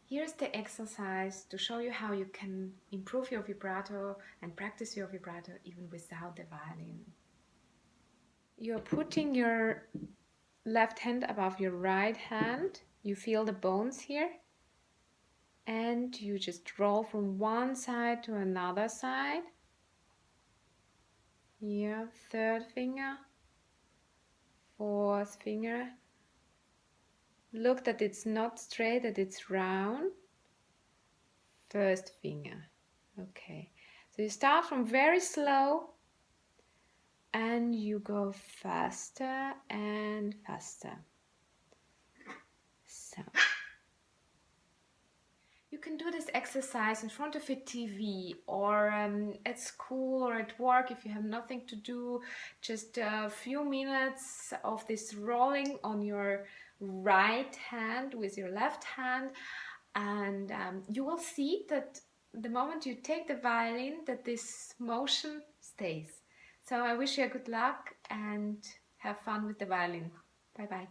Here's the exercise to show you how you can improve your vibrato and practice your vibrato even without the violin. You're putting your left hand above your right hand. You feel the bones here. And you just roll from one side to another side. Here, third finger, fourth finger. Look that it's not straight, that it's round. First finger. Okay. So you start from very slow and you go faster and faster. So you can do this exercise in front of a TV or at school or at work if you have nothing to do. Just a few minutes of this rolling on your right hand with your left hand, and you will see that the moment you take the violin that this motion stays. So I wish you good luck and have fun with the violin. Bye bye.